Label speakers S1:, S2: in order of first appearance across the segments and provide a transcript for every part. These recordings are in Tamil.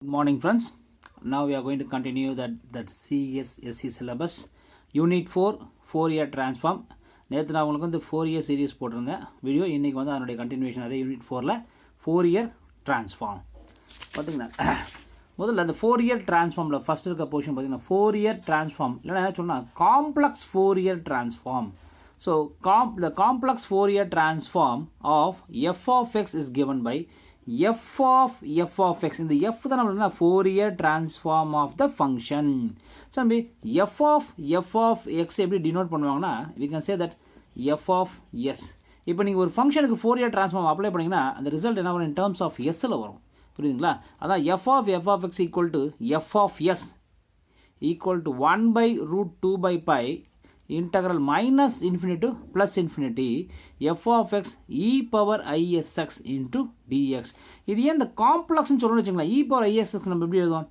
S1: Good morning, friends. Now we are going to continue that CSSC syllabus. Unit 4 4-year transform. நேற்று நான் உங்களுக்கு வந்து 4-year சீரீஸ் போட்டிருந்தேன் வீடியோ. இன்றைக்கி வந்து அதனுடைய கண்டினியூஷன் அதே யூனிட் 4ல் 4-year transform. பார்த்தீங்கன்னா முதல்ல அந்த 4-year transformல ஃபஸ்ட் இருக்க போர்ஷன் பார்த்தீங்கன்னா 4-year transform இல்லைன்னா என்ன சொன்னால் complex 4-year transform. So the complex 4-year transform of f of x is given by f of x. இந்த f தான் நம்ம 4-year transform of the function. So f of x எப்படி denote பண்ணுவாங்கன்னா we can say that f of s. இப்போ நீங்கள் ஒரு ஃபங்க்ஷனுக்கு 4-year transform அப்ளை பண்ணிங்கன்னா அந்த ரிசல்ட் என்ன வரும் in terms of sல வரும். புரியுதுங்களா? அதான் f of x equal to f of s equal to 1 by root 2 by pi integral minus infinity to plus infinity f of x e power isx into dx. இது ஏன் இந்த காம்ப்ளெக்ஸ்னு சொல்லணும்னு வச்சுங்களேன். e power isx நம்ம எப்படி எழுதுவோம்?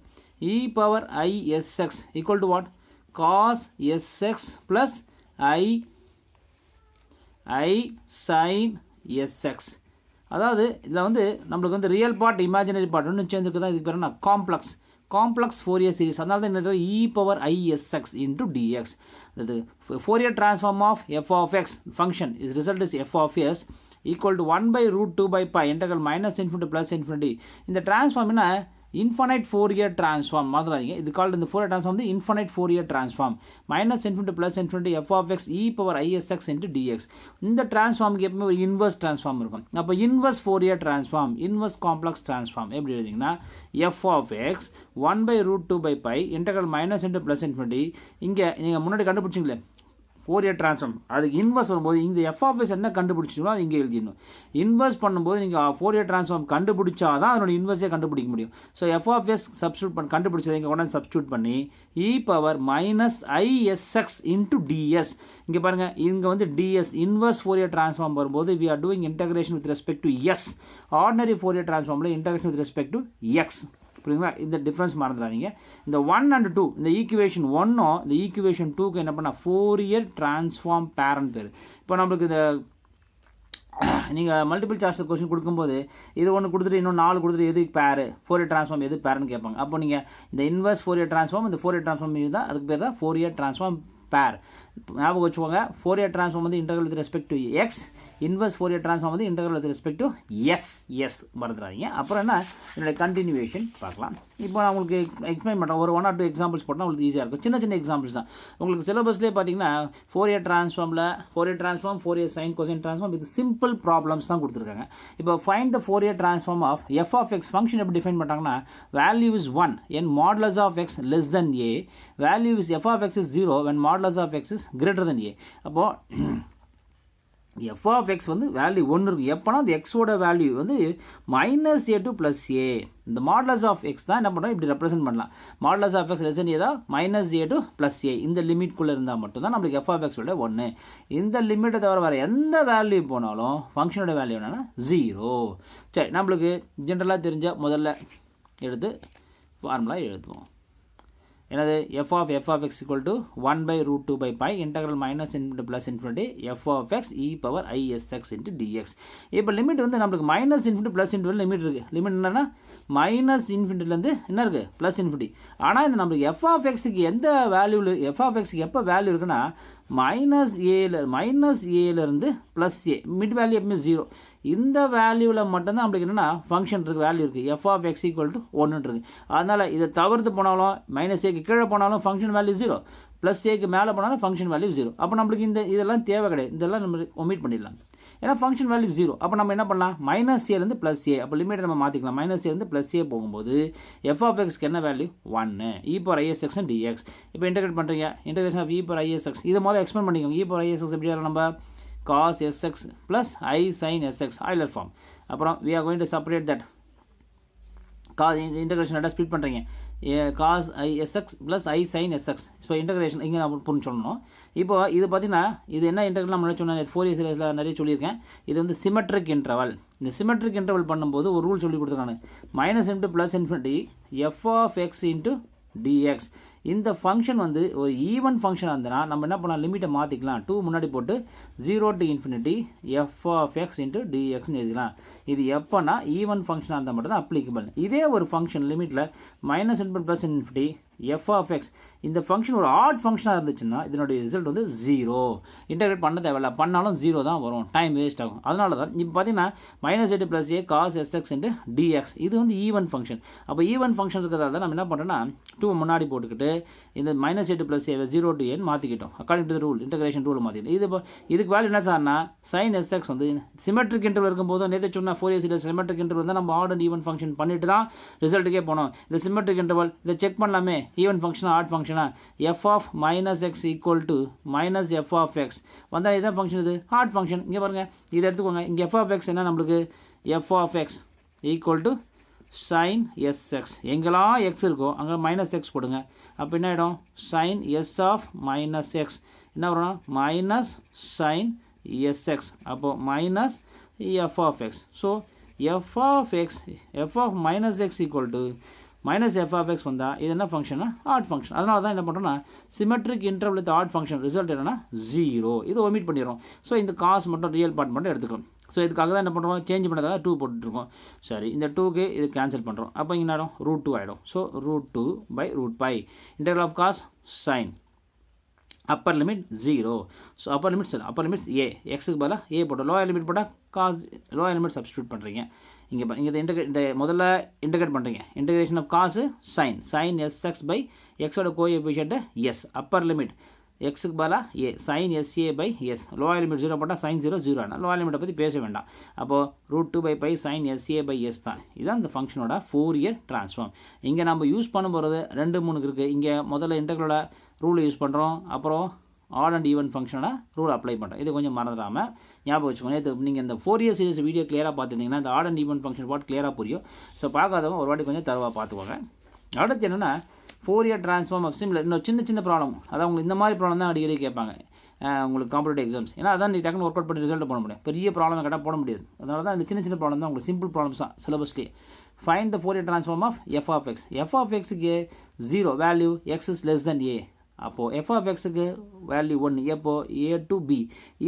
S1: e power isx equal to what? cos sx plus i sin sx. அதாவது இதில் வந்து நம்மளுக்கு வந்து ரியல் பார்ட் இமேஜினரி பார்ட் ஒன்று சேர்ந்துருக்கு தான் இதுக்கு பேர் என்ன காம்ப்ளெக்ஸ் 4-year சீரிஸ். அதனால தான் என்ன e power isx into dx. The Fourier transform of f of x function is result is f of s equal to 1 by root 2 by pi integral minus infinity plus infinity. இந்த transform என்ன infinite Fourier transform மாதிரிங்க. இது called இந்த Fourier transform வந்து infinite Fourier transform minus infinity plus infinity f of x e power isx into dx. இந்த transformக்கு எப்பவுமே ஒரு inverse transform இருக்கும். அப்போ inverse Fourier transform inverse complex transform எப்படி எழுதிங்கன்னா f of x 1 by root 2 by pi integral minus into plus infinity. இங்கே நீங்கள் முன்னாடி கண்டுபிடிச்சிங்களே Fourier transform அதுக்கு இன்வர்ஸ் வரும்போது இந்த f of s என்ன கண்டுபிடிச்சிங்களோ அது இங்கே எழுதிடணும். இன்வர்ஸ் பண்ணும்போது நீங்கள் Fourier transform கண்டுபிடிச்சா தான் அதனோட இன்வர்ஸே கண்டுபிடிக்க முடியும். So f of s substitute கண்டுபிடிச்சதை இங்கே உடனே சப்ஸ்டியூட் பண்ணி e power minus isx into ds. இங்கே பாருங்கள் இங்கே வந்து ds இன்வர்ஸ் Fourier transform வரும்போது we are doing integration with respect to s. Ordinary Fourier transformல integration with respect to x. புரியுங்களா? இந்த டிஃப்ரென்ஸ் மறந்துடாதீங்க. இந்த 1 and 2 இந்த ஈக்குவேஷன் 1 இந்த ஈக்குவேஷன் 2க்கு என்ன பண்ணால் Fourier transform பேரன் பேர். இப்போ நம்மளுக்கு இந்த நீங்கள் மல்டிபிள் சாய்ஸ் கொஸ்டின் கொடுக்கும்போது இது ஒன்று கொடுத்துட்டு இன்னும் 4 கொடுத்துட்டு எது பேர் Fourier transform எது பேருன்னு கேட்பாங்க. அப்போ நீங்கள் இந்த இன்வர்ஸ் Fourier transform இந்த Fourier transform தான் அதுக்கு பேர் தான் Fourier transform பேர். ஞாபகம் வச்சுக்கோங்க. Fourier transform வந்து integral with respect to x, inverse Fourier transform வந்து integral with respect to s மறந்துடாதீங்க. அப்புறம் என்ன என்னோட கண்டினியூவேஷன் பார்க்கலாம். இப்போ நான் உங்களுக்கு எக்ஸ்பிளைன் பண்ணுறேன். ஒரு 1 or 2 எக்ஸாம்பிள்ஸ் போட்டால் உங்களுக்கு ஈஸியாக இருக்கும். சின்ன எக்ஸாம்பிள்ஸ் தான். உங்களுக்கு சிலபஸ்லேயே பார்த்தீங்கன்னா Fourier transform Fourier sin cosine transform இது சிம்பிள் ப்ராப்ளம்ஸ் தான் கொடுத்துருக்காங்க. இப்போ find the Fourier transform of f of x function எப்படி டிஃபைன் பண்ணுறாங்கன்னா value is 1 when modulus of x less than a, value is f of x is 0 when modulus of x is greater than a. அப்போது f of x வந்து வேல்யூ 1 இருக்குது. எப்போனா அந்த எக்ஸோட வேல்யூ வந்து minus a to plus a. இந்த மாடலஸ் ஆஃப் எக்ஸ் தான் என்ன பண்ணுறோம் இப்படி ரெப்ரசென்ட் பண்ணலாம். மாடலஸ் ஆஃப் எக்ஸ் லெஸ் ஏதா minus a to plus a இந்த லிமிட்குள்ளே இருந்தால் மட்டும்தான் நம்மளுக்கு f of x விட 1. இந்த லிமிட்டை தவிர வேறு எந்த வேல்யூ போனாலும் ஃபங்க்ஷனோட வேல்யூ என்னென்னா 0. சரி, நம்மளுக்கு ஜென்ரலாக தெரிஞ்ச முதல்ல எடுத்து ஃபார்முலா எழுதுவோம். என்னது f of x equal to 1 by root 2 by pi integral minus infinity plus infinity f of x e power isx into dx. இப்போ லிமிட் வந்து நம்மளுக்கு minus infinity plus infinity limit இருக்குது. லிமிட் என்னன்னா மைனஸ் இன்ஃபினிட்டிலேருந்து என்ன இருக்குது ப்ளஸ் இன்ஃபினிட்டி. ஆனால் இந்த நம்மளுக்கு f of xக்கு எந்த வேல்யூவில் f of xக்கு எப்போ வேல்யூ இருக்குன்னா minus ஏலேருந்து plus A mid value எப்பவுமே 0. இந்த வேல்யூவில் மட்டும்தான் நம்மளுக்கு என்னென்னா ஃபங்க்ஷன் இருக்குது வேல்யூ இருக்குது f of x equal to 1 இருக்குது. அதனால் இதை தவிர்த்து போனாலும் மைனஸ் ஏக்கு கீழே போனாலும் ஃபங்க்ஷன் வேல்யூ 0, ப்ளஸ் ஏக்கு மேலே போனாலும் ஃபங்க்ஷன் வேல்யூ 0. அப்போ நம்மளுக்கு இதெல்லாம் தேவை கிடையாது. இதெல்லாம் நம்ம ஒமிட் பண்ணிடலாம். ஏன்னா ஃபங்க்ஷன் வேல்யூ 0. அப்போ நம்ம என்ன பண்ணலாம் மைனஸ் ஏலேருந்து ப்ளஸ் ஏ. அப்போ லிமிட்டை நம்ம மாற்றிக்கலாம். மைனஸ் ஏலேருந்து ப்ளஸ் ஏ போகும்போது f of xக்கு என்ன value 1 e power isx and dx. இப்போ இன்டெகிரேட் பண்ணுறீங்க. Integration of e power isx இதை முதல்ல எக்ஸ்பிளைன் பண்ணிக்கோங்க. e power isx எப்படி நம்ம cos sx plus I sin sx Euler form. அப்புறம் we are going to separate that cos integration split பண்ணுறீங்க. cos sx plus I sin sx. இப்போ இன்டெகிரேஷன் இங்கே நம்ம புரிஞ்சு சொல்லணும். இப்போ இது பார்த்தீங்கன்னா இது என்ன இன்டெகிரல் நம்ம சொன்னேன் 4 இயர் சீரிஸில் நிறைய சொல்லியிருக்கேன். இது வந்து சிமெட்ரிக் இன்டர்வல். இந்த சிமெட்ரிக் இன்டர்வல் பண்ணும்போது ஒரு ரூல் சொல்லி கொடுத்துருக்காங்க. Minus into plus infinity f of x into dx இந்த ஃபங்க்ஷன் வந்து ஒரு ஈவன் ஃபங்க்ஷனாக இருந்ததுன்னா நம்ம என்ன பண்ணலாம், லிமிட்டை மாற்றிக்கலாம். 2 முன்னாடி போட்டு 0 to infinity f of x into dxன்னு எழுதிக்கலாம். இது எப்போனா ஈவன் ஃபங்க்ஷனாக இருந்தால் மட்டும் தான் அப்ளிகபிள். இதே ஒரு ஃபங்க்ஷன் லிமிட்டில் minus infinity plus infinity F of X இந்த ஃபங்க்ஷன் ஒரு ஆட் ஃபங்க்ஷனாக இருந்துச்சுன்னா இதனுடைய ரிசல்ட் வந்து 0. இன்டெகிரேட் பண்ண தேவையில்ல, பண்ணாலும் 0 தான் வரும், டைம் வேஸ்ட் ஆகும். அதனால தான் இப்போ பார்த்தீங்கன்னா -8 + a cos sx into dx இது வந்து ஈவன் ஃபங்க்ஷன். அப்போ ஈவன் ஃபங்க்ஷன் இருக்கிறதால தான் நம்ம என்ன பண்ணுறோன்னா 2 முன்னாடி போட்டுக்கிட்டு இந்த -8 + a 0 to n மாற்றிக்கிட்டோம். According to the rule, integration rule மாற்றிக்கிட்டோம். இதுக்கு வேல்யூ என்ன சார்னா sin sx வந்து சிமெட்ரிக் இன்டர்வல் இருக்கும்போது நேற்று சொன்ன ஃபோரியர் சீரிஸ் சிமெட்ரிக் இன்டர்வல் தான் நம்ம ஆட் அண்ட் ஈவன் ஃபங்க்ஷன் பண்ணிட்டு தான் ரிசல்ட்டுக்கே போனோம். இந்த சிமெட்ரிக் இன்டர்வல் இதை செக் பண்ணலாமே, ஈவன் ஃபங்க்ஷனா ஆட் ஃபங்க்ஷனா, f of -x equal to -f of x வந்தால் இதுதான் ஃபங்க்ஷன், இது ஆட் ஃபங்க்ஷன். இங்கே பாருங்கள், இதை எடுத்துக்கோங்க. இங்கே f of x என்ன நம்மளுக்கு f of x equal to sin sx, எங்கெல்லாம் x இருக்கோ அங்கே -x போடுங்க. அப்போ என்ன ஆகிடும், sin s of -x என்ன வரும், மைனஸ் sin sx, அப்போ minus f of x. So f of x f of -x equal to -f of x வந்தால் இது என்ன ஃபங்க்ஷனா, ஆட் ஃபங்க்ஷன். அதனால தான் என்ன பண்ணுறோன்னா symmetric interval with odd function result என்னன்னா 0. இதை ஒமிட் பண்ணிடுறோம். ஸோ இந்த காசு மட்டும் ரியல் பார்ட் மட்டும் எடுத்துக்கிறோம். ஸோ இதுக்காக தான் என்ன பண்ணுறோம், சேஞ்ச் பண்ணதாக 2 போட்டுருக்கோம். சரி, இந்த 2க்கு இது கேன்சல் பண்ணுறோம். அப்போ இங்கே ஆகிடும் √2 ஆகிடும். So √2/√π integral of cos sine upper limit 0. So upper limits A, எக்ஸுக்கு பதிலாக ஏ போட்டோம். லோயர் லிமிட் போட்டால் காஸ், லோயர் லிமிட் சப்ஸ்டியூட் பண்ணுறீங்க. இங்கே இந்த முதல்ல இன்டெகிரேட் பண்ணுறீங்க. Integration of cos sine sx எக்ஸோட கோஎஃபிஷியன்ட்டு எஸ். அப்பர் லிமிட் எக்ஸுக்கு பதிலாக ஏ, sin sa/s. லோயர் லிமிட் 0 போட்டால் sin 0 ஆனால் லோயர் லிமிட்டை பற்றி பேச வேண்டாம். அப்போது √2/π sin sa/s தான். இதுதான் இந்த ஃபங்க்ஷனோட ஃபோரியர் ட்ரான்ஸ்ஃபார்ம். இங்கே நம்ம யூஸ் பண்ண போகிறது 2-3 இருக்குது. இங்கே முதல்ல இன்டெகிரலோட ரூலை யூஸ் பண்ணுறோம், அப்புறம் ஆட் அண்ட் ஈவன் ஃபங்க்ஷனோட ரூல் அப்ளை பண்ணுறோம். இது கொஞ்சம் மறந்துடாமல் ஞாபகம் வச்சுக்கோங்க. நீங்கள் இந்த ஃபோரியர் சீரிஸ் வீடியோ கிளியராக பார்த்துருந்தீங்கன்னா இந்த ஆட் அண்ட் ஈவன் ஃபங்க்ஷன் பார்த்து கிளியராக புரியும். ஸோ பார்க்காதவங்க ஒரு வாட்டி கொஞ்சம் தரவாக பார்த்துக்கோங்க. அடுத்து என்னென்னா ஃபோரியர் ட்ரான்ஸ்ஃபார்ம் ஆஃப் சிமிலர் இன்னும் சின்ன ப்ராப்ளம், அதாவது உங்களுக்கு இந்த மாதிரி ப்ராப்ளம் தான் அடிக்கடி கேட்பாங்க உங்களுக்கு காம்படிட்டிவ் எக்ஸாம்ஸ். ஏன்னா அதான் நீ டக்குனு ஒர்க் அவுட் பண்ணி ரிசல்ட் போட முடியும், பெரிய ப்ராப்ளம் கேட்டால் போட முடியாது. அதனால தான் இந்த சின்ன ப்ராப்ளம் தான் உங்களுக்கு சிம்பிள் ப்ராப்ளம்ஸ் தான் சிலபஸ்லேயே. Find the Fourier transform of f of x. f of xக்கு 0 value x is less than a. அப்போது f of xக்கு வேல்யூ 1 எப்போ a to b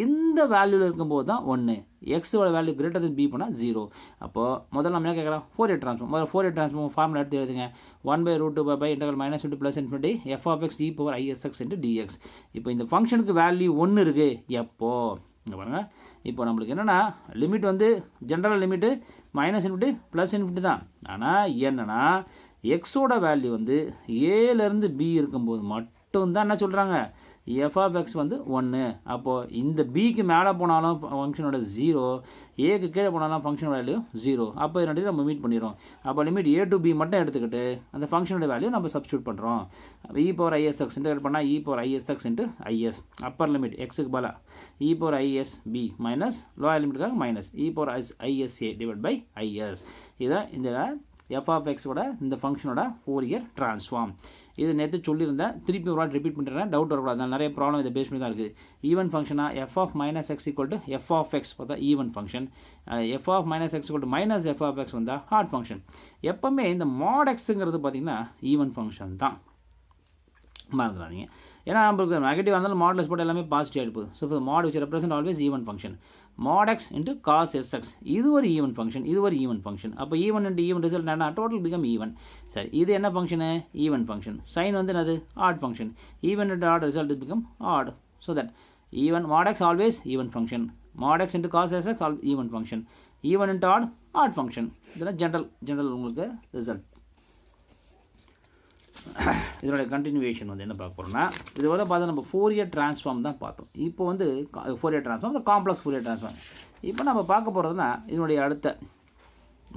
S1: இந்த வேல்யூவில் இருக்கும்போது தான் 1. எக்ஸோட வேல்யூ கிரேட்டர் தென் b போனால் 0. அப்போது முதல்ல நம்ம என்ன கேட்குறோம், ஃபோரியர் ட்ரான்ஸ்ஃபார்ம். முதல்ல ஃபோரியர் ட்ரான்ஸ்ஃபார்ம் ஃபார்முலா எடுத்து எழுதுங்க. 1/√2 integral -1 + ∞ f of x e⁻isx dx. இப்போ இந்த ஃபங்க்ஷனுக்கு வேல்யூ 1 இருக்குது எப்போ, இங்கே பாருங்கள். இப்போ நம்மளுக்கு என்னென்னா லிமிட் வந்து ஜென்ரல் லிமிட்டு -∞ +∞ தான். ஆனால் என்னென்னா எக்ஸோட வேல்யூ வந்து ஏலேருந்து b இருக்கும்போது மட்டும் தான் என்ன சொல்கிறாங்க, f of x வந்து 1. அப்போது இந்த பிக்கு மேலே போனாலும் ஃபங்க்ஷனோட 0, ஏக்கு கீழே போனாலும் ஃபங்க்ஷன் வேல்யூ 0. அப்போ ரெண்டு நம்ம மீட் பண்ணிடுறோம். அப்போ லிமிட் a to b மட்டும் எடுத்துக்கிட்டு அந்த ஃபங்க்ஷனோட வேல்யூ நம்ம சப்ஸ்டியூட் பண்ணுறோம். e⁻isx இன்டெகிரேட் பண்ணால் e⁻isx is. அப்பர் லிமிட் எக்ஸுக்கு பதிலாக e⁻isb minus lower லிமிட்டுக்காக minus e⁻isa/is. இதான் இந்த f of x ஓட இந்த ஃபங்க்ஷனோட ஃபோரியர் ட்ரான்ஸ்ஃபார்ம். இது நேற்று சொல்லியிருந்தேன், திருப்பி ஒரு வாட்டி ரிப்பீட் பண்ணுறேன், டவுட் வரக்கூடாது. அதனால் நிறைய ப்ராப்ளம் இதை பேஸ் பண்ணி தான் இருக்குது. ஈவன் ஃபங்க்ஷனாக f of -x equal to f of x பார்த்தா even function, f of -x equal to -f of x வந்தால் ஹார்ட் ஃபங்க்ஷன். எப்போவுமே இந்த mod xங்கிறது பார்த்திங்கன்னா ஈவன் ஃபங்க்ஷன் தான், மறந்துடாதீங்க. ஏன்னா நம்மளுக்கு நெகட்டிவ் இருந்தாலும் மாடுலஸ் போட்டு எல்லாமே பாசிட்டிவ் ஆகிடுது. ஸோ இப்போ mod which represent always even function. mod x into cos sx இது ஒரு ஈவன் ஃபங்க்ஷன், இது ஒரு ஈவன் ஃபங்க்ஷன். அப்போ ஈவன் இன்ட்டு ஈவன் ரிசல்ட் என்ன, டோட்டல் பிகம் ஈவன். சரி, இது என்ன ஃபங்க்ஷனு, ஈவன் ஃபங்க்ஷன். சைன் வந்து என்னது, odd function. Even into odd result it become odd. So that even mod x always even function, mod x into cos sx even function, even into odd function. இதெல்லாம் ஜென்ரல் உங்களுக்கு ரிசல்ட். இதனுடைய கண்டினியூவேஷன் வந்து என்ன பார்க்க போகிறோம்னா, இது வந்து பார்த்தா நம்ம ஃபோரியர் ட்ரான்ஸ்ஃபார்ம் தான் பார்த்தோம். இப்போ வந்து ஃபோரியர் ட்ரான்ஸ்ஃபார்ம், இந்த காம்ப்ளெக்ஸ் ஃபோரியர் ட்ரான்ஸ்ஃபார்ம். இப்போ நம்ம பார்க்க போகிறதுனா இதனுடைய அடுத்த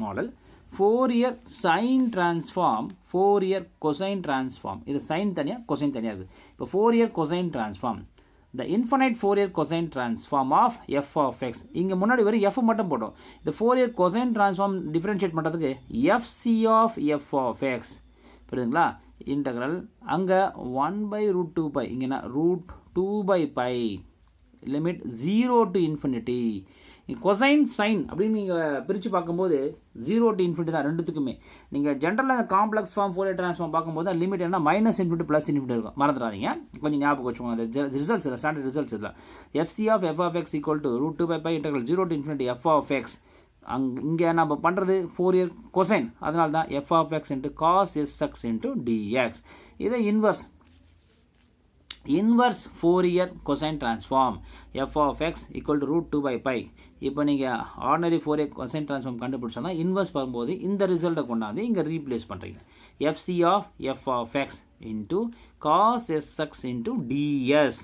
S1: model Fourier sine transform, Fourier cosine transform. இது சைன் தனியாக கொசைன் தனியாக இருக்குது. இப்போ Fourier cosine transform, the infinite Fourier cosine transform of f of x. இங்கே முன்னாடி வரை f மட்டும் போட்டோம். இந்த Fourier cosine transform டிஃபரன்ஷியேட் பண்ணுறதுக்கு fc of f of x புரியுதுங்களா. இன்டெக்ரல் அங்கே 1/√2π, இங்கே √2/π limit 0 to infinity. Cosine sine அப்படின்னு நீங்கள் பிரித்து பார்க்கும்போது 0 to infinity தான் ரெண்டுத்துக்குமே. நீங்கள் ஜென்ரலாக அந்த காம்ப்ளெக்ஸ் ஃபார்ம் ஃபோரியர் ட்ரான்ஸ்ஃபார்ம் பார்க்கும்போது லிமிட் என்ன -∞ +∞ இருக்கும். மறந்துடாதீங்க, கொஞ்சம் ஞாபகம் வச்சுக்கோங்க. அந்த ரிசல்ட்ஸ் இல்லை, ஸ்டாண்டர்ட் ரிசல்ட்ஸ் இல்லை. FC of f of x equal to √2 integral 0 to infinity f of x. இங்கே நம்ம பண்ணுறது ஃபோரியர் கொசைன், அதனால தான் f of x into cos sx into dx. இதை inverse Fourier cosine transform f of x equal to √2 இப்போ நீங்கள் ஆர்டினரி ஃபோரியர் கொசைன் ட்ரான்ஸ்ஃபார்ம் கண்டுபிடிச்சோன்னா இன்வர்ஸ் வரும்போது இந்த ரிசல்ட்டை கொண்டாந்து இங்கே ரீப்ளேஸ் பண்ணுறீங்க. FC of f of x into cos sx into ds.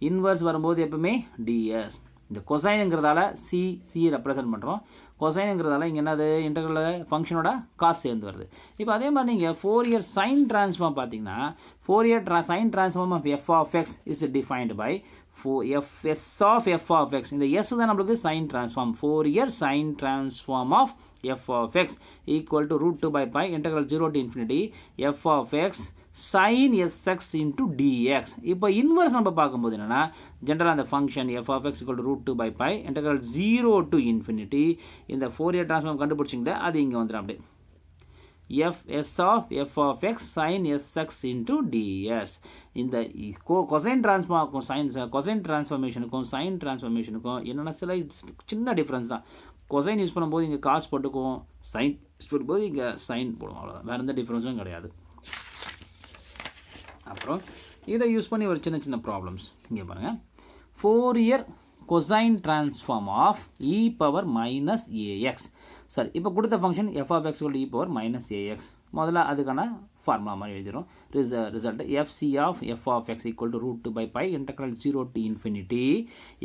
S1: Inverse வரும்போது எப்பவுமே ds. இந்த கொசைனுங்கிறதால சி ரெப்ரசன்ட் பண்ணுறோம். கொசைனுங்கிறதால இங்கே என்னது இன்டெக்ரல் ஃபங்க்ஷனோட காசு சேர்ந்து வருது. இப்போ அதே மாதிரி நீங்கள் ஃபோரியர் சைன் ட்ரான்ஸ்ஃபார்ம் பார்த்தீங்கன்னா Fourier sine transform of f of x is defined by s of f of x. இந்த s தான் நம்மளுக்கு sine transform. Fourier sine transform of f of x equal to √2 integral 0 to infinity f of x sin sx into dx. இப்போ இன்வர்ஸ் நம்ம பார்க்கும்போது என்னன்னா ஜென்ரலாக அந்த function f of x equal to √2 integral 0 to infinity இந்த ஃபோரியர் ட்ரான்ஸ்ஃபார்ம் கண்டுபிடிச்சிங்களே அது இங்கே வந்துடும். அப்படியே f of x sin sx into ds. இந்த கொசைன் ட்ரான்ஸ்ஃபார்முக்கும் கொசைன் ட்ரான்ஸ்ஃபார்மேஷனுக்கும் சைன் ட்ரான்ஸ்ஃபார்மேஷனுக்கும் என்னென்ன சில சின்ன டிஃப்ரென்ஸ் தான். கொசைன் யூஸ் பண்ணும்போது இங்கே காசு போட்டுக்குவோம், சைன் யூஸ் பண்ணும்போது இங்கே சைன் போடுவோம், அவ்வளோதான், வேறு எந்த டிஃப்ரென்ஸும் கிடையாது. அப்புறம் இதை யூஸ் பண்ணி ஒரு சின்ன சின்ன ப்ராப்ளம்ஸ் இங்கே பாருங்கள். Fourier cosine transform of e power minus ax. சரி, இப்போ கொடுத்த function f of x e power minus ax. முதல்ல அதுக்கான ஃபார்முலா மாதிரி எழுதிடும். Result fc of f of x equal to √2 integral 0 to infinity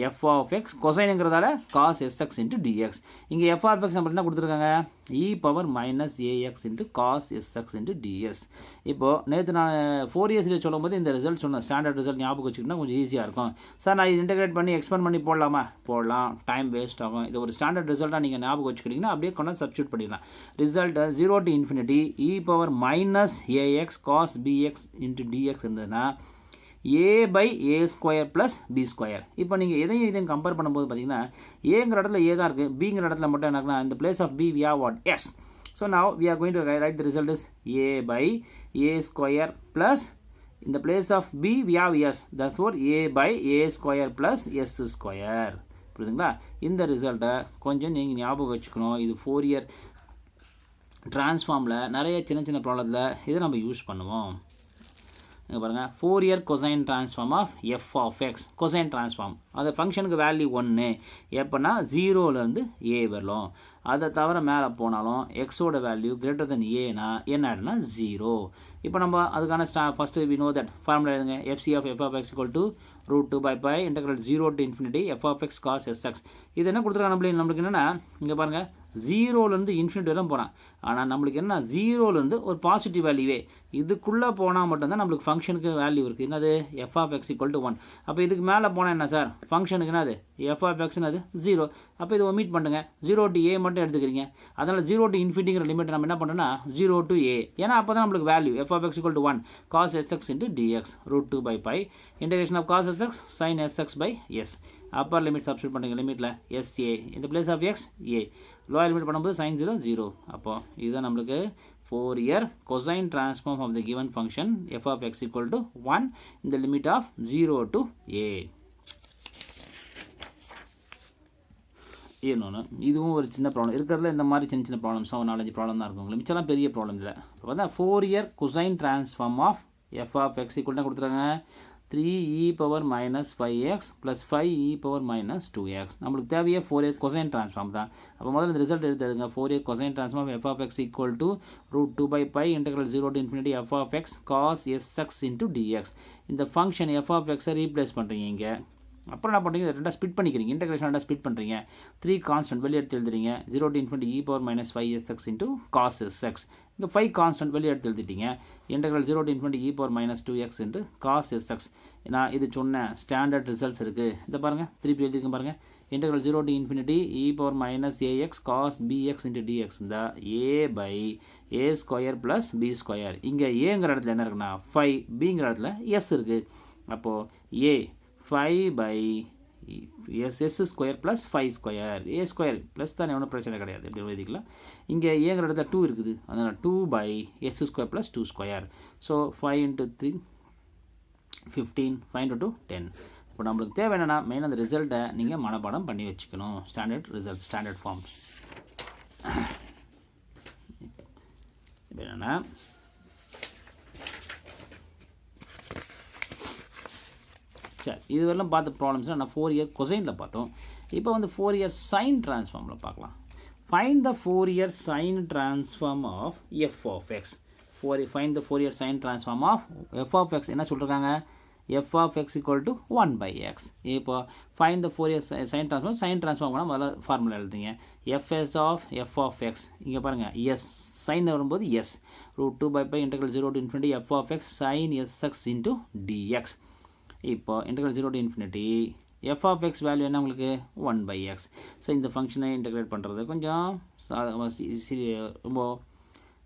S1: f of x கொசைனுங்கிறதால cos sx into dx. இங்கே f of x நம்ம என்ன கொடுத்துருக்காங்க e power minus ax into cos sx into ds. இப்போ நேற்று நான் 4 இயர்ஸில் சொல்லும் போது இந்த ரிசல்ட் சொன்ன ஸ்டாண்டர்ட் ரிசல்ட் ஞாபகம் வச்சுக்கிட்டா கொஞ்சம் ஈஸியாக இருக்கும். சார் நான் இது இன்டெகிரேட் பண்ணி எக்ஸ்பெண்ட் பண்ணி போடலாமா? போடலாம், டைம் வேஸ்ட் ஆகும். இது ஒரு ஸ்டாண்டர்ட் ரிசல்ட்டாக நீங்கள் ஞாபகம் வச்சுக்கிட்டிங்கன்னா அப்படியே கொண்டு சப்ஸ்டியூட் பண்ணிடலாம். Result 0 to infinity e power minus ax cos bx into dx இருந்ததுன்னா a by a square plus b square. இப்போ நீங்கள் இதையும் கம்பேர் பண்ணும்போது பார்த்தீங்கன்னா ஏங்கிற இடத்துல ஏ தான் இருக்குது, பிங்கிற இடத்துல மட்டும் என்ன இந்த place of B we have what S. So now we are going to write the result is a by a square plus இந்த place of b we have s, therefore a by a square plus s square. புரியுதுங்களா? இந்த ரிசல்ட்டை கொஞ்சம் நீங்கள் ஞாபகம் வச்சுக்கணும். இது ஃபோரியர் ட்ரான்ஸ்ஃபார்மில் நிறைய சின்ன சின்ன ப்ராப்ளத்தில் இதை நம்ம யூஸ் பண்ணுவோம். இங்கே பாருங்கள், Fourier cosine transform of f of x cosine transform. அது ஃபங்க்ஷனுக்கு வேல்யூ 1 எப்போனா 0லேருந்து a வரலாம். அதை தவிர மேலே போனாலும் எக்ஸோட வேல்யூ கிரேட்டர் தென் ஏனா என்ன ஆகிடும்னா 0. இப்போ நம்ம அதுக்கான first we know that formula எழுதுங்க. fc of f of x equal to √2 integral 0 to infinity f of x cos sx. இது என்ன கொடுத்துருக்காங்க நம்மளுக்கு என்னென்னா இங்கே பாருங்கள் 0லேருந்து இன்ஃபினிட்டி வரையும் போகிறான். ஆனால் நம்மளுக்கு என்ன 0லேருந்து ஒரு பாசிட்டிவ் வேல்யூவே இதுக்குள்ளே போனால் மட்டும்தான் நம்மளுக்கு ஃபங்க்ஷனுக்கு வேல்யூ இருக்குது. என்னது f of x equal to 1. அப்போ இதுக்கு மேலே போனால் என்ன சார் ஃபங்க்ஷனுக்கு என்னது f of x என்னது 0. அப்போ இதை ஒமிட் பண்ணுங்க, 0 to a மட்டும் எடுத்துக்கிறீங்க. அதனால் 0 to infinity லிமிட் நம்ம என்ன பண்ணுறோம்னா 0 to a. ஏன்னா அப்போ தான் நம்மளுக்கு value f of x equal to 1 cos sx into dx √2 integration of cos sx sin sx by s. Upper limit substitute பண்ணுங்க, லிமிட்டில் sa இந்த place of x a, lower limit பண்ணும்போது sin 0 0. அப்போ இதுதான் நம்மளுக்கு Fourier cosine transform of the given function f of x equal to 1 in the limit of 0 to a. இன்னொன்று இதுவும் ஒரு சின்ன ப்ராப்ளம் இருக்கிறதுல, இந்த மாதிரி சின்ன சின்ன ப்ராப்ளம்ஸ் ஒரு 4-5 ப்ராப்ளம் தான் இருக்கும். மிச்சம்லாம் பெரிய ப்ராப்ளம் இல்லை. இப்போ பார்த்தா Fourier cosine transform of f of x equal to கொடுத்துருக்காங்க 3e power minus 5x plus 5e power minus 2x. நம்மளுக்கு தேவையே ஃபோரியர் கொசைன் ட்ரான்ஸ்ஃபார்ம் தான். அப்போ முதல்ல இந்த ரிசல்ட் எடுத்துங்க. Fourier cosine transform f of x equal to √2 integral 0 to infinity f of x cos sx into dx. இந்த function f of x replace பண்ணுறீங்க இங்கே. அப்புறம் என்ன பண்ணுறீங்க, ரெண்டாக ஸ்பிட் பண்ணிக்கிறீங்க, இன்டெகிரேஷன் ரெண்டாக ஸ்பிட் பண்ணுறீங்க. 3 கான்ஸ்டன்ட் வெளியே எடுத்து எழுதுறீங்க. 0 to infinity e power minus 5sx into cos sx. இங்கே 5 கான்ஸ்டன்ட் வெளியே எடுத்து எழுதிட்டீங்க. Integral 0 to infinity e power minus 2x into cos sx. நான் இது சொன்ன ஸ்டாண்டர்ட் ரிசல்ட்ஸ் இருக்குது. இதை பாருங்கள், திருப்பி எழுதிக்க பாருங்கள். Integral 0 to infinity e power minus ax cos bx into dx இந்த a by a square plus b square. இங்கே ஏங்கிற இடத்துல என்ன இருக்குன்னா 5, பிங்கிற இடத்துல s இருக்குது. அப்போது a 5 by s square plus 5 square a square plus தானே ஒன்றும் பிரச்சனை கிடையாது எப்படி எழுதிக்கலாம். இங்கே ஏங்கிற இடத்துல 2 இருக்குது, அதனால் 2 by s square plus 2 square. So 5 × 3 15, 5 × 2 10. இப்போ நம்மளுக்கு தேவை என்னென்னா மெயின் அந்த ரிசல்ட்டை நீங்கள் மனப்பாடம் பண்ணி வச்சுக்கணும். Standard result, standard forms. இப்போ என்னென்னா சரி, இதுவரையிலும் பார்த்த ப்ராப்ளம்ஸ்னால் நான் 4 இயர் கொசைனில் பார்த்தோம். இப்போ வந்து 4 இயர் சைன் ட்ரான்ஸ்ஃபார்மில் பார்க்கலாம். Find the 4 Fourier sine transform of f of x. Find the 4 Fourier sine transform of f of x. என்ன சொல்லிருக்காங்க? F of x equal to 1/x. இப்போ find the 4 Fourier sine transform பண்ணால் முதல்ல ஃபார்முலா எழுதுங்க. F s of f of x. இங்கே பாருங்கள், எஸ் சைன் வரும்போது s √2/π integral 0 to infinity f of x sin sx into dx. இப்போ integral 0 to infinity f of x value என்ன உங்களுக்கு? 1/x. ஸோ இந்த ஃபங்க்ஷனை இன்டெகிரேட் பண்ணுறது கொஞ்சம் ரொம்ப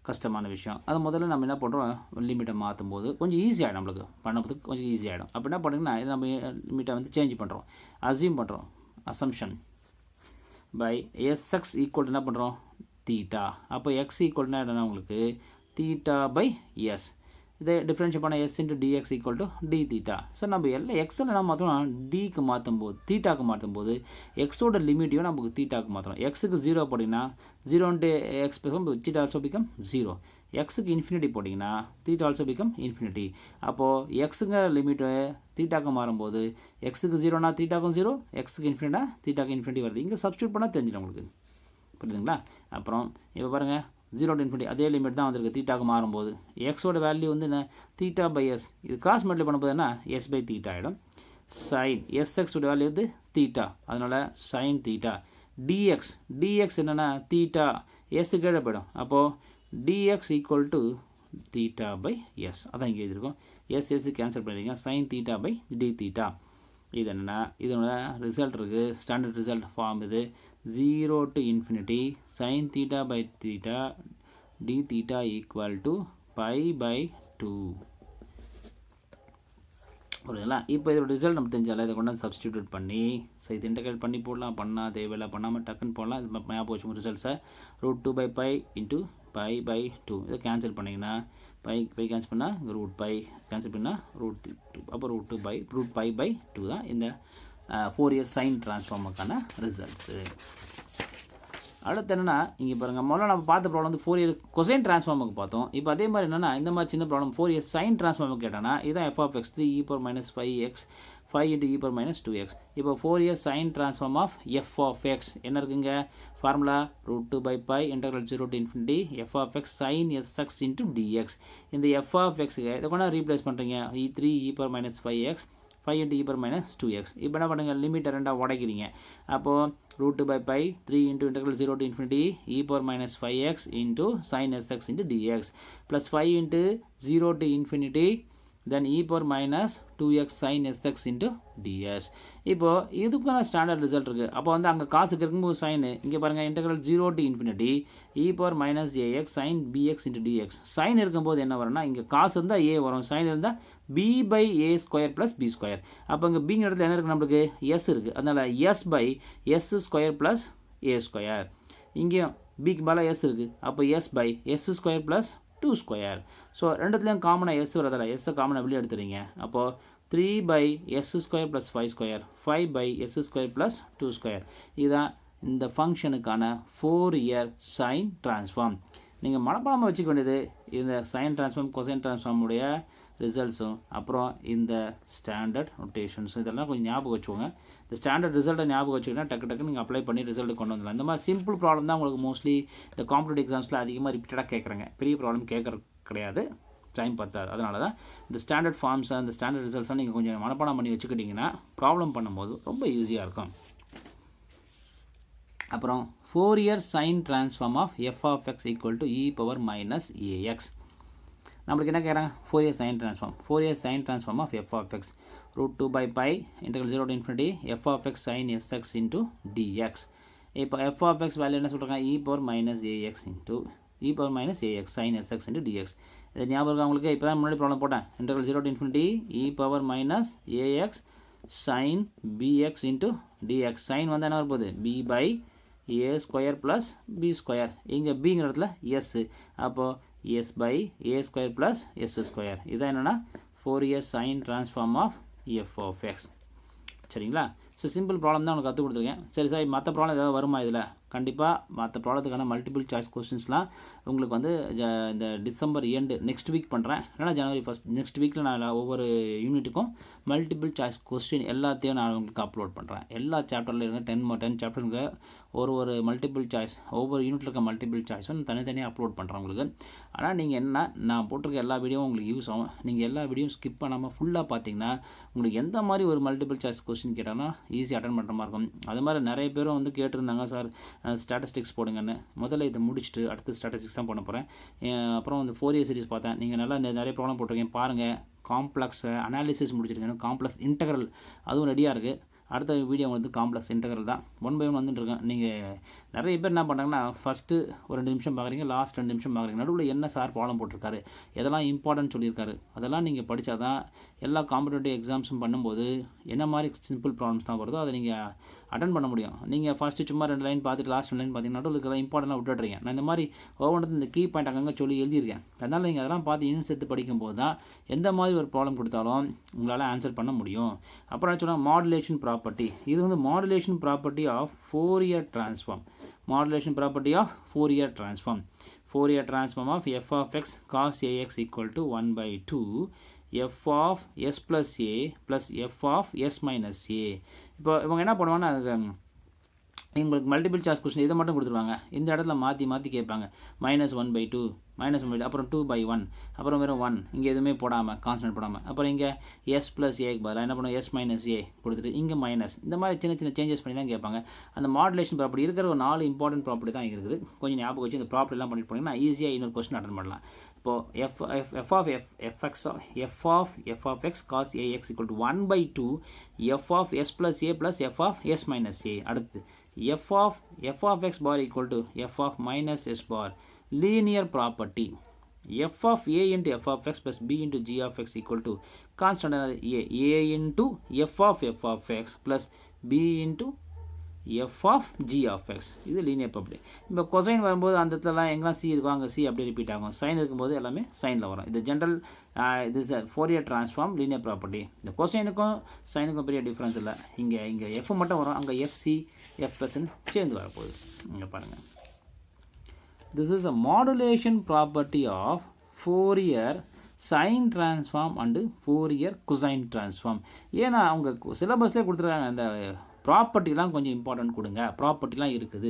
S1: கஷ்டமான விஷயம். அது முதல்ல நம்ம என்ன பண்ணுறோம், லிமிட்டை மாற்றும் போது கொஞ்சம் ஈஸியாகிடும், நம்மளுக்கு பண்ணுறதுக்கு கொஞ்சம் ஈஸியாகிடும். அப்போ என்ன பண்ணுங்கன்னா இது நம்ம லிமிட்டை வந்து சேஞ்ச் பண்ணுறோம், அசியூம் பண்ணுறோம். அசம்ஷன் பை எஸ்எக்ஸ் ஈக்குவல் என்ன பண்ணுறோம்? தீட்டா. அப்போ எக்ஸ் ஈக்குவல்னா என்னன்னா உங்களுக்கு தீட்டா பை எஸ். இதை டிஃப்ரென்ஷியேட் பண்ண s into dx equal to d theta. So நம்ம எல்லாம் எக்ஸில் என்ன மாற்றோம்? டிக்கு மாற்றும் போது தீட்டாக்கு மாற்றும் போது எக்ஸோட லிமிட்டையும் நமக்கு தீட்டாக்கு மாற்றணும். எக்ஸுக்கு 0 போட்டிங்கன்னா 0 × எக்ஸ் தீட்டா ஆல்சோ பிகம் 0. எக்ஸுக்கு இன்ஃபினிட்டி போட்டிங்கன்னா தீட்டா ஆல்சோ பிகம் இன்ஃபினிட்டி. அப்போது எக்ஸுங்க லிமிட்டு தீட்டாக்கு மாறும்போது எக்ஸுக்கு 0னா தீட்டாக்கும் 0, எக்ஸுக்கு இன்ஃபினிட்டா தீட்டாக்கு இன்ஃபினிட்டி வருது. இங்கே சப்ஸ்டியூட் பண்ணால் தெரிஞ்சிடும் உங்களுக்கு, புரியுதுங்களா? அப்புறம் இப்போ பாருங்கள் 0 to infinity அதே லிமிட் தான் வந்திருக்கு தீட்டாக்கு மாறும்போது. எக்ஸோட வேல்யூ வந்து என்ன? Theta by s. இது கிராஸ் மல்டிப்ளை பண்ணும்போது என்ன? எஸ் பை தீட்டா ஆகிடும். சைன் எஸ்எக்ஸோட வேல்யூ வந்து தீட்டா, அதனால் சைன் தீட்டா. டிஎக்ஸ் என்னென்னா தீட்டா எஸ் கீழே போயிடும். அப்போது dx equal to theta by s. அதான் இங்கே எழுதியிருக்கோம். எஸ் கேன்சல் பண்ணிடுங்க. Sine theta by d theta. இது என்னென்னா இதனோட ரிசல்ட் இருக்குது, ஸ்டாண்டர்ட் ரிசல்ட் ஃபார்ம் இது. 0 to infinity sin theta by theta d theta equal to π/2. புரியுதுங்களா? இப்போ இதோட ரிசல்ட் நம்ம தெரிஞ்சால இதை கொண்டு சப்ஸ்டியூட் பண்ணி இது இன்டெகிரேட் பண்ணி போடலாம், பண்ணால் தேவையில்லை, பண்ணாமல் டக்குன்னு போடலாம். இது ஞாபகம் வச்சுக்கோங்க ரிசல்ட்ஸை. √2/π into π/2 இதை கேன்சல் பண்ணிங்கன்னா பை கேன்சல் பண்ணால் இங்கே √π கேன்சல் பண்ணால் √2. அப்போ √π/2 தான் இந்த 4 இயர் சைன் ட்ரான்ஸ்ஃபார்முக்கான ரிசல்ட்ஸு. அடுத்து என்னென்னா இங்கே பாருங்கள், முதல்ல நம்ம பார்த்த ப்ராப்ளம் வந்து 4 இயர் கொசைன் ட்ரான்ஸ்ஃபார்முக்கு பார்த்தோம். இப்போ அதே மாதிரி என்னென்னா இந்த மாதிரி சின்ன ப்ராப்ளம் 4 இயர் சைன் ட்ரான்ஸ்ஃபார்முக்கு கேட்டோன்னா இதுதான் f of x 3e power minus 5x 5 into e power minus 2x. இப்போ 4 Fourier sine transform of f of x என்ன இருக்குங்க? Formula √2/π integral 0 to infinity f of x sin sx into dx. இந்த f of x இதை கொண்டா ரீப்ளேஸ் பண்ணுறீங்க. 3e power minus 5x 5 into e power minus 2x. இப்போ என்ன பண்ணுங்கள், லிமிட்டை ரெண்டாக உடைக்கிறீங்க. அப்போது √2/π 3 into integral 0 to infinity e power minus 5x into sin sx into dx plus 5 into 0 to infinity then e power minus 2x sin sx into ds. இப்போ இதுக்கான ஸ்டாண்டர்ட் ரிசல்ட் இருக்குது. அப்போ வந்து அங்கே காசுக்கு இருக்கும்போது சைனு இங்கே பாருங்கள் integral 0 to infinity e power minus ax sin bx into dx. Sine இருக்கும்போது என்ன வரும்னா இங்கே காசு இருந்தால் a வரும், சைன் இருந்தால் b/a square plus b square. அப்போ இங்கே பிங்கிற இடத்துல என்ன இருக்குது நம்மளுக்கு? எஸ் இருக்குது, அதனால் s/s square plus a square. இங்கேயும் பிக்கு மேலே எஸ் இருக்குது, அப்போ s/s square plus 2 square. So ரெண்டுத்துலேயும் காமனாக எஸ் வரதில்ல, எஸ்ஸை காமனாக வெளியே எடுத்துறீங்க. அப்போது 3/s square plus 5 square 5/s square plus 2 square. இதுதான் இந்த ஃபங்க்ஷனுக்கான 4 இயர் சைன் ட்ரான்ஸ்ஃபார்ம். நீங்கள் மனப்பாடமாக வச்சுக்க வேண்டியது இந்த சைன் ட்ரான்ஸ்ஃபார்ம் கொசைன் ட்ரான்ஸ்ஃபார்முடைய ரிசல்ட்ஸும் அப்புறம் இந்த ஸ்டாண்டர்ட் நோட்டேஷன்ஸும் இதெல்லாம் கொஞ்சம் ஞாபகம் வச்சுக்கோங்க. இந்த ஸ்டாண்டர்ட் ரிசல்ட்டை ஞாபகம் வச்சுக்கிட்டா டக்கு நீங்கள் அப்ளை பண்ணி ரிசல்ட்டு கொண்டு வந்துடலாம். இந்த மாதிரி சிம்பிள் ப்ராப்ளம் தான் உங்களுக்கு மோஸ்ட்லி இந்த காம்படிட்டிவ் எக்ஸாம்ஸில் அதிகமாக ரிப்பீட்டடாக கேட்குறாங்க. பெரிய ப்ராப்ளம் கேட்குறது கிடையாது, டைம் பத்தாது. அதனால தான் இந்த ஸ்டாண்டர்ட் ஃபார்ம்ஸை இந்த ஸ்டாண்டர்ட் ரிசல்ட்ஸை நீங்கள் கொஞ்சம் மனப்பாடம் பண்ணி வச்சுக்கிட்டிங்கன்னா ப்ராப்ளம் பண்ணும்போது ரொம்ப ஈஸியாக இருக்கும். அப்புறம் 4 Fourier sine transform of f of x equal to e power minus ax. நம்மளுக்கு என்ன கேட்குறாங்க? 4 Fourier sine transform. 4 Fourier sine transform of f of x √2/π integral 0 to infinity f of x sin sx into dx. இப்போ f of x வேல்யூ என்ன சொல்கிறாங்க? e power minus ax into e power minus ax sin sx into dx. இது ஞாபகம் இருக்கா உங்களுக்கு? இப்போ தான் முன்னாடி ப்ராப்ளம் போட்டேன். Integral 0 to infinity e power minus ax sin bx into dx. sin வந்து என்ன வரப்போகுது b by a square plus b square. இங்கே bங்கிற இடத்துல s. அப்போது s by a square plus s square. இதான் என்னென்னா Fourier sine transform of f of x. சரிங்களா? ஸோ சிம்பிள் ப்ராப்ளம் தான் உங்களுக்கு கற்றுக் கொடுத்துருக்கேன். சரி சார், மற்ற ப்ராப்ளம் ஏதாவது வருமா இதில்? கண்டிப்பாக மற்ற ப்ராப்ளத்துக்கான மல்டிபிள் சாய்ஸ் கொஸ்டின்ஸ்லாம் உங்களுக்கு வந்து இந்த டிசம்பர் எண்டு நெக்ஸ்ட் வீக் பண்ணுறேன். இல்லைனா ஜனவரி ஃபஸ்ட் நெக்ஸ்ட் வீக்கில் நான் ஒவ்வொரு யூனிட்டுக்கும் மல்டிபிள் சாய்ஸ் கொஸ்டின் எல்லாத்தையும் நான் உங்களுக்கு அப்லோட் பண்ணுறேன். எல்லா சாப்டரில் இருக்க 10 சாப்டருக்கு ஒரு மல்டிபிள் சாய்ஸ், ஒவ்வொரு யூனிட்டில் இருக்க மல்டிபிள் சாய்ஸும் தனித்தனியாக அப்லோட் பண்ணுறேன் உங்களுக்கு. ஆனால் நீங்கள் என்ன, நான் போட்டிருக்க எல்லா வீடியோவும் உங்களுக்கு யூஸ் ஆகும். நீங்கள் எல்லா வீடியோவும் ஸ்கிப் பண்ணாமல் ஃபுல்லாக பார்த்தீங்கன்னா உங்களுக்கு எந்த மாதிரி ஒரு மல்டிபிள் சாய்ஸ் கொஸ்டின் கேட்டாங்கன்னா ஈஸியாக அட்டன் பண்ணுற மாதிரி இருக்கும். அது மாதிரி நிறைய பேரும் வந்து கேட்டிருந்தாங்க, சார் ஸ்டாட்டிஸ்டிக்ஸ் போடுங்கன்னு. முதல்ல இதை முடிச்சுட்டு அடுத்து ஸ்டாட்டிஸ்டிக்ஸ் தான் பண்ண போகிறேன். அப்புறம் வந்து ஃபோரியர் சீரிஸ் பார்த்தேன். நீங்கள் நல்லா நிறைய ப்ராப்ளம் போட்டிருக்கீங்க பாருங்கள். காம்ப்ளெக்ஸ் அனாலிசிஸ் முடிச்சிருக்கேன். காம்ப்ளெக்ஸ் இன்டெக்ரல் அதுவும் ரெடியாக இருக்குது. அடுத்த வீடியோ வந்து காம்ப்ளெக்ஸ் இன்டெக்ரல் தான் 1 by 1 வந்துட்டுருக்கேன். நீங்கள் நிறைய பேர் என்ன பண்ணுறாங்கன்னா ஃபஸ்ட்டு ஒரு 2 நிமிஷம் பார்க்குறீங்க, லாஸ்ட் 2 நிமிஷம் பார்க்குறீங்க. நடுவில் என்ன சார் ப்ராப்ளம் போட்டிருக்காரு, எதெல்லாம் இம்பார்ட்டன்ட் சொல்லியிருக்காரு, அதெல்லாம் நீங்கள் படித்தா தான் எல்லா காம்படிட்டிவ் எக்ஸாம்ஸும் பண்ணும்போது என்ன மாதிரி சிம்பிள் ப்ராப்ளம்ஸ் தான் வருதோ அதை நீங்கள் அட்டன் பண்ண முடியும். நீங்கள் ஃபஸ்ட்டு சும்மா 2 லைன் பார்த்துட்டு லாஸ்ட் 2 லைன் பார்த்தீங்கன்னா நடுவில் இருக்கிற இம்பார்ட்டண்டாக விட்டுடுறீங்க. நான் இந்த மாதிரி ஒவ்வொன்றும் இந்த கீ பாயிண்ட் அங்கங்கே சொல்லி எழுதியிருக்கேன். அதனால் நீங்கள் அதெல்லாம் பார்த்து யூனிட் சேர்த்து படிக்கும்போது தான் எந்த மாதிரி ஒரு ப்ராப்ளம் கொடுத்தாலும் உங்களால் ஆன்சர் பண்ண முடியும். அப்புறம் என்ன சொன்னால் மாடுலேஷன் ப்ராப்பர்ட்டி. இது வந்து modulation property of Fourier transform. Modulation property of Fourier transform. Fourier transform of f of x cos ax equal to 1 by 2 f of s plus a plus f of s minus a. இப்போ இவங்க என்ன பண்ணுவாங்கன்னா அதுக்கு உங்களுக்கு மல்டிபிள் சாய்ஸ் கொஸ்டின் இதை மட்டும் கொடுத்துருவாங்க. இந்த இடத்துல மாற்றி கேட்பாங்க. -1 by 2 -1 by 2 அப்புறம் 2 by 1 அப்புறம் வெறும் 1 இங்கே எதுவுமே போடாமல் கான்ஸ்டன்ட் போடாமல் அப்புறம் இங்கே s plus ஏக்கு பதிலாக என்ன பண்ணுவோம் s minus a கொடுத்துட்டு இங்கே மைனஸ். இந்த மாதிரி சின்ன சேஞ்சஸ் பண்ணி தான் கேட்பாங்க. அந்த மாடுலேஷன் ப்ராப்பர்ட்டி இருக்கிற ஒரு 4 இம்பார்ட்டன்ட் ப்ராப்பர்ட்டி தான் இருக்குது. கொஞ்சம் ஞாபகம் வச்சு இந்த ப்ராப்பர்ட்டிலாம் பண்ணிட்டு போனீங்கன்னா ஈஸியாக இன்னொரு கொஸ்டின் அட்டன் பண்ணலாம். இப்போது f of x cos ax equal to 1 by 2 f of s plus a plus f of s minus a. அடுத்து f of x bar equal to f of minus s bar. Linear property. f of a into f of x plus b into g of x equal to constant a into f of x plus b into f of g of x. இது லீனியர் ப்ராப்பர்ட்டி. இப்போ கொசைன் வரும்போது அந்த இடத்துலலாம் எங்கெல்லாம் சி இருக்கும் அங்கே சி அப்படியே ரிப்பீட் ஆகும். சைன் இருக்கும்போது எல்லாமே சைனில் வரும். இது ஜென்ரல் இது ஃபோரியர் ட்ரான்ஸ்ஃபார்ம் லீனியர் ப்ராப்பர்ட்டி. இந்த கொசைனுக்கும் சைனுக்கும் பெரிய டிஃப்ரென்ஸ் இல்லை. இங்கே எஃப் மட்டும் வரும், அங்கே எஃப்சி எஃப்எஸ்ன்னு சேர்ந்து வரப்போகுது. இங்கே பாருங்கள். This is a modulation property of Fourier sine transform and Fourier cosine transform. ஏன்னா அவங்க சிலபஸ்லேயே கொடுத்துருக்காங்க அந்த ப்ராப்பர்ட்டிலாம் கொஞ்சம் இம்பார்ட்டன்ட் கொடுங்க. ப்ராப்பர்ட்டிலாம் இருக்குது.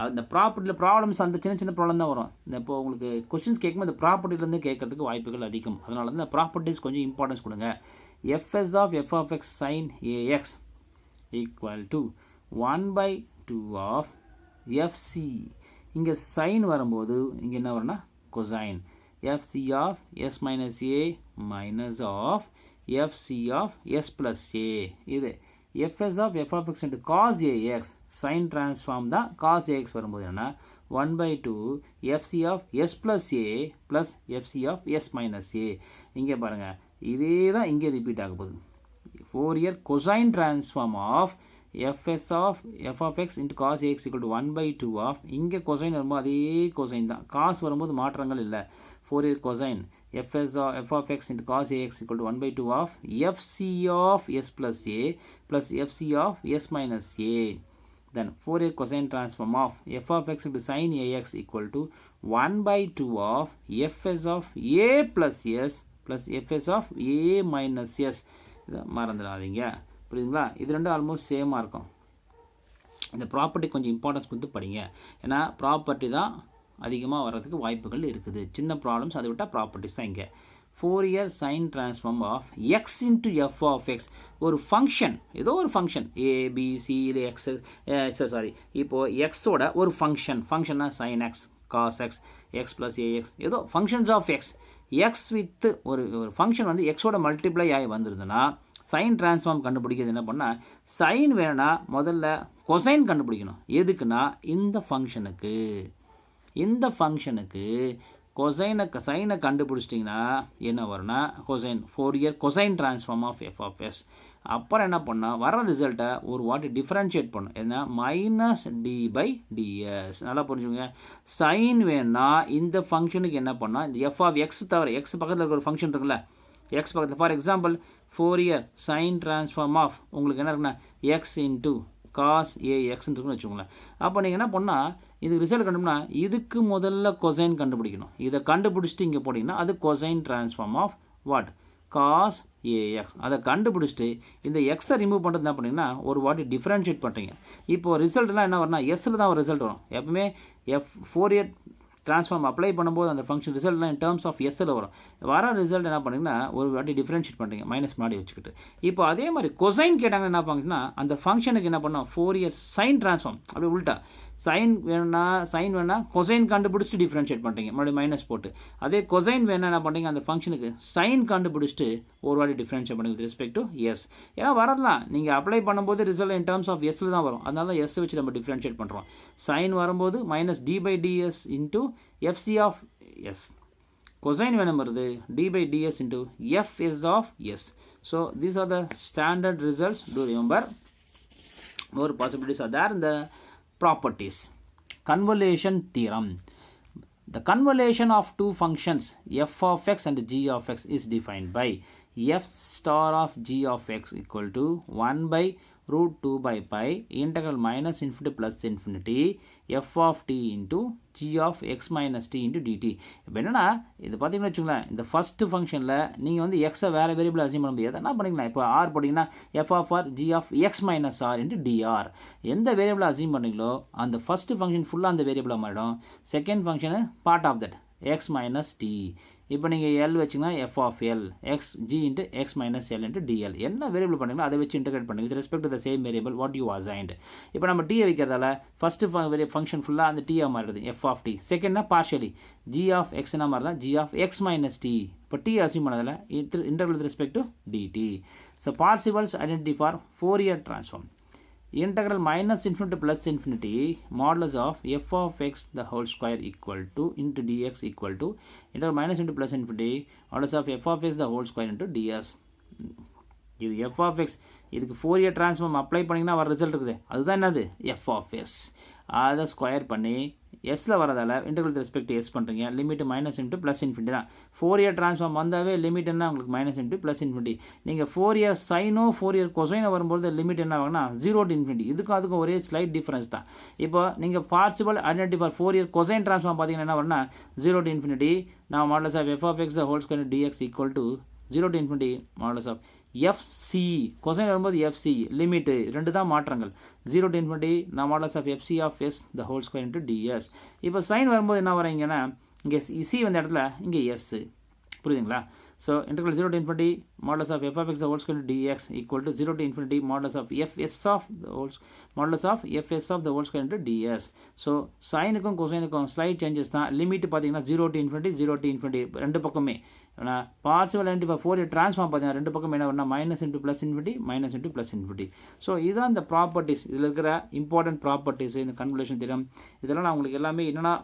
S1: அந்த ப்ராப்பர்ட்டியில் ப்ராப்ளம்ஸ் அந்த சின்ன ப்ராப்ளம் தான் வரும். இப்போ உங்களுக்கு கொஸ்டின்ஸ் கேட்கும்போது அந்த ப்ராப்பர்ட்டிலேருந்து கேட்கறதுக்கு வாய்ப்புகள் அதிகம். அதனால தான் இந்த ப்ராப்பர்ட்டிஸ் கொஞ்சம் இம்பார்ட்டன்ஸ் கொடுங்க. fs of f of x sin ax equal to 1 by 2 of fc. இங்கே சைன் வரும்போது இங்கே என்ன வரும்னா cosine. fc of s minus a minus of fc of s plus a. இது fs of f of x into cos ax sin transform தான் cos ax வரும்போது என்ன 1 by 2 fc of s plus a plus fc of s minus a. இங்கே பாருங்கள் இதே தான் இங்கே ரிப்பீட் ஆக போகுது. Fourier cosine transform of fs of f of x into cos ax equal to 1 by 2 of இங்கே கொசைன் வரும்போது அதே கொசைன் தான். காஸ் வரும்போது மாற்றங்கள் இல்லை. Fourier cosine f of x into cos ax equal to 1 by 2 of fc of s plus a plus fc of s minus a. Then Fourier cosine transform of f of x into sin ax equal to 1 by 2 of fs of a plus s plus fs of a minus s. இதை மறந்துடாதீங்க. புரியுதுங்களா? இது ரெண்டும் ஆல்மோஸ்ட் சேமாக இருக்கும். இந்த ப்ராப்பர்ட்டி கொஞ்சம் இம்பார்ட்டன்ஸ் கொடுத்து படிங்க. ஏன்னா ப்ராப்பர்ட்டி தான் அதிகமாக வர்றதுக்கு வாய்ப்புகள் இருக்குது. சின்ன ப்ராப்ளம்ஸ் அதை விட்டால் ப்ராப்பர்ட்டிஸ் தான் இங்கே. Fourier sine transform of X into F of X. ஒரு ஃபங்க்ஷன், ஏதோ ஒரு ஃபங்க்ஷன் ஏபிசி இல்லை எக்ஸ் சாரி இப்போது எக்ஸோட ஒரு ஃபங்க்ஷன்னா sine X cos X X plus AX ஏதோ functions of X. X with ஒரு ஃபங்க்ஷன் வந்து எக்ஸோட மல்டிப்ளை ஆகி வந்திருந்ததுன்னா சைன் ட்ரான்ஸ்ஃபார்ம் கண்டுபிடிக்கிறது என்ன பண்ணால் சைன் வேணும்னா முதல்ல கொசைன் கண்டுபிடிக்கணும். எதுக்குன்னா இந்த ஃபங்க்ஷனுக்கு சைனை கண்டுபிடிச்சிட்டிங்கன்னா என்ன வரும்னா cosine. Fourier cosine transform of f of s. அப்புறம் என்ன பண்ணால் வர ரிசல்ட்டை ஒரு வாட்டி டிஃப்ரென்ஷியேட் பண்ணும். என்ன மைனஸ் டி பை டிஎஸ். நல்லா புரிஞ்சுங்க. சைன் வேணா இந்த ஃபங்க்ஷனுக்கு என்ன பண்ணால் இந்த எஃப் ஆஃப் எக்ஸ் தவிர எக்ஸ் பக்கத்தில் இருக்கிற ஒரு ஃபங்க்ஷன் இருக்குல்ல, எக்ஸ் பக்கத்தில் for example Fourier sine transform of உங்களுக்கு என்ன இருக்குன்னா எக்ஸ் இன்ட்டு காஸ் ஏஎக்ஸ்ன்னு இருக்குன்னு வச்சுக்கோங்களேன். அப்போ நீங்கள் என்ன பண்ணால் இதுக்கு ரிசல்ட் கண்டுபிடினா இதுக்கு முதல்ல கொசைன் கண்டுபிடிக்கணும். இதை கண்டுபிடிச்சிட்டு இங்கே போட்டிங்கன்னா அது cosine transform of what cos a x. அதை கண்டுபிடிச்சிட்டு இந்த எக்ஸை ரிமூவ் பண்ணுறது என்ன பண்ணிங்கன்னா ஒரு வாட்டி டிஃப்ரென்ஷியேட் பண்ணுறீங்க. இப்போ ரிசல்ட்லாம் என்ன வரும்னா எஸ்ஸில் தான் ஒரு ரிசல்ட் வரும். எப்பவுமே ஃபோரியர் ட்ரான்ஸ்ஃபார்ம் அப்ளை பண்ணும்போது அந்த ஃபங்க்ஷன் ரிசல்ட்லாம் இன் டேர்ம்ஸ் ஆஃப் எஸ்ஸில் வரும். வர ரிசல்ட் என்ன பண்ணிங்கன்னா ஒரு வாட்டி டிஃப்ரென்ஷியேட் பண்ணுறீங்க மைனஸ் முன்னாடி வச்சுக்கிட்டு. இப்போ அதே மாதிரி கொசைன் கேட்டாங்கன்னா என்ன ஃபங்க்ஷன்னா அந்த ஃபங்க்ஷனுக்கு என்ன பண்ணோம் ஃபோரியர் சைன் ட்ரான்ஸ்ஃபார்ம் அப்படியே உள்ட்டா சைன் வேணா கொசைன் கண்டுபிடிச்சி டிஃப்ரென்ஷியேட் பண்ணுறீங்க மறுபடியும் மைனஸ் போட்டு. அதே கொசைன் வேணா என்ன பண்ணுறீங்க அந்த ஃபங்க்ஷனுக்கு சைன் கண்டுபிடிச்சிட்டு ஒரு வாட்டி டிஃப்ரென்ஷியேட் பண்ணுங்க வித் ரெஸ்பெக்ட் டு எஸ். ஏன்னா வரலாம் நீங்கள் அப்ளை பண்ணும்போது ரிசல்ட் இன் டேர்ம்ஸ் ஆஃப் எஸ்ஸில் தான் வரும். அதனால தான் எஸ் வச்சு நம்ம டிஃப்ரென்ஷியேட் பண்ணுறோம். சைன் வரும்போது minus d by d s into f c of s. Cosine வேணும் வருது d by d s into f s of s. So these are the standard results. To remember more possibilities are there in the properties. Convolution theorem. The convolution of two functions f of x and g of x is defined by f star of g of x equal to 1 by root 2 by pi integral minus infinity plus infinity f of t into g of x minus t into dt. இப்போ என்னன்னா இது பார்த்தீங்கன்னா வச்சுங்களேன் இந்த ஃபர்ஸ்ட் ஃபங்க்ஷனில் நீங்கள் வந்து எக்ஸை வேறு வேரியபிள் அசீம் பண்ண முடியாது. என்ன பண்ணிக்கலாம் இப்போ ஆர் போட்டிங்கன்னா f of r g of X minus r into d r. எந்த வேரியபிளை அசீம் பண்ணீங்களோ அந்த ஃபர்ஸ்ட் ஃபங்க்ஷன் ஃபுல்லாக அந்த வேரியபிளாக மாறிடும். Second function part of that x minus D. இப்போ நீங்கள் எல் வச்சிங்கன்னா f of l x g into x minus l into d l. என்ன வேரியபிள் பண்ணுங்களோ அதை வச்சு இன்டெகிரேட் பண்ணுங்க with respect to the same variable what you assigned. இப்போ நம்ம டீயை வைக்கிறதால ஃபஸ்ட்டு ஃபங்க்ஷன் ஃபுல்லாக அந்த டீயாக மாறிடுது எஃப் ஆஃப் டி. செகண்ட்னா பார்ஷியலி ஜி ஆஃப் எக்ஸ்னா மாதிரி தான் G of X minus D. இப்போ டி அசியூம் பண்ணதில் integral with respect to DT. So Parseval's identity for Fourier transform. Integral minus infinity plus infinity modulus of f of x the whole square equal to into dx equal to integral minus into plus infinity modulus of f of x the whole square into ds. இது f of x இதுக்கு ஃபோரியர் ட்ரான்ஸ்ஃபார்ம் அப்ளை பண்ணிங்கன்னா வர ரிசல்ட் இருக்குது அதுதான் என்னது f of s. அதை ஸ்கொயர் பண்ணி எஸ்ஸில் வரதால் இன்டெகிரல் வித் ரெஸ்பெக்ட் எஸ் பண்ணுறீங்க. Limit minus into plus infinity தான். ஃபோரியர் ட்ரான்ஸ்ஃபார்ம் வந்தாவே லிமிட் என்ன உங்களுக்கு மைனஸ் இன்ட்டு ப்ளஸ் இன்ஃபினிட்டி. நீங்கள் ஃபோரியர் சைனோ ஃபோரியர் கொசைனோ வரும்போது லிமிட் என்ன ஆகுனா 0 to infinity. இதுக்கும் அதுக்கும் ஒரே ஸ்லைட் டிஃபரன்ஸ் தான். இப்போ நீங்கள் Parseval identity for Fourier cosine transform பார்த்தீங்கன்னா என்ன வரும்னா 0 to infinity. நான் modulus of f of x the whole square d x equal to 0 to infinity modulus of f c. Cosine வரும்போது எஃப்சி லிமிட்டு ரெண்டு தான் மாற்றங்கள். 0 to infinity நான் modulus of f c of s the whole square into d s. இப்போ சைன் வரும்போது என்ன வரீங்கன்னா இங்கே சி வந்த இடத்துல இங்கே எஸ். புரியுதுங்களா? So integral 0 to infinity modulus of f of x the whole square dx equal to 0 to infinity modulus of fs of the whole square into ds. So சைனுக்கும் கொசைனுக்கும் ஸ்லைட் சேஞ்சஸ் தான். லிமிட் பார்த்தீங்கன்னா 0 to infinity ரெண்டு பக்கமே. ஆனால் Parseval identity for Fourier transform பார்த்தீங்கன்னா ரெண்டு பக்கம் என்ன வரும்னா minus into plus infinity minus into plus infinity. So இதுதான் இந்த ப்ராப்பர்ட்டிஸ். இதில் இருக்கிற இம்பார்ட்டன்ட் ப்ராப்பர்ட்டிஸ் இந்த கன்வல்யூஷன் தியரம் இதெல்லாம் நான் உங்களுக்கு எல்லாமே என்னென்னா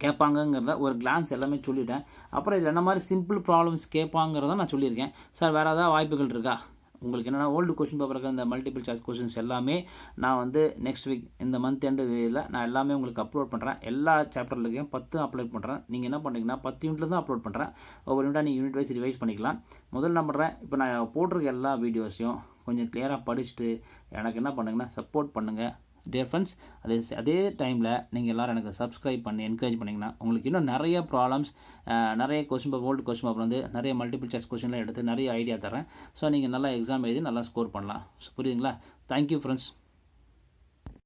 S1: கேட்பாங்கங்கிறத ஒரு கிளான்ஸ் எல்லாமே சொல்லிட்டேன். அப்புறம் இதில் என்ன மாதிரி சிம்பிள் ப்ராப்ளம்ஸ் கேட்பாங்கிறத நான் சொல்லியிருக்கேன். சார் வேறு ஏதாவது வாய்ப்புகள் இருக்கா உங்களுக்கு? என்னென்னா ஓல்டு கொஸ்டின் பேப்பர் இருக்கிற இந்த மல்டிபிள் சாய்ஸ் கொஸ்டின்ஸ் எல்லாமே நான் வந்து நெக்ஸ்ட் வீக் இந்த மந்த் எண்டு இதில் நான் எல்லாமே உங்களுக்கு அப்லோட் பண்ணுறேன். எல்லா சாப்டர்லையும் 10 அப்லோட் பண்ணுறேன். நீங்கள் என்ன பண்ணுறீங்கன்னா 10 யூனிட்ல தான் அப்லோட் பண்ணுறேன். ஒவ்வொரு யூனிட்டாக நீங்கள் யூனிட் வைஸ் ரிவைஸ் பண்ணிக்கலாம். முதல்ல நான் பண்ணுறேன் இப்போ நான் போட்டிருக்க எல்லா வீடியோஸையும் கொஞ்சம் கிளியராக படிச்சுட்டு எனக்கு என்ன பண்ணுங்கன்னா சப்போர்ட் பண்ணுங்கள். டியர் ஃப்ரெண்ட்ஸ், அதே டைமில் நீங்கள் எல்லோரும் எனக்கு சப்ஸ்கிரைப் பண்ணி என்கரேஜ் பண்ணிங்கன்னா உங்களுக்கு இன்னும் நிறைய ப்ராப்ளம்ஸ் நிறைய question paper old question paper வந்து நிறைய மல்டிபிள் சாய்ஸ் கொஸ்டின்லாம் எடுத்து நிறைய ஐடியா தரேன். ஸோ நீங்கள் நல்லா எக்ஸாம் எழுதி நல்லா ஸ்கோர் பண்ணலாம். புரியுதுங்களா? Thank you friends.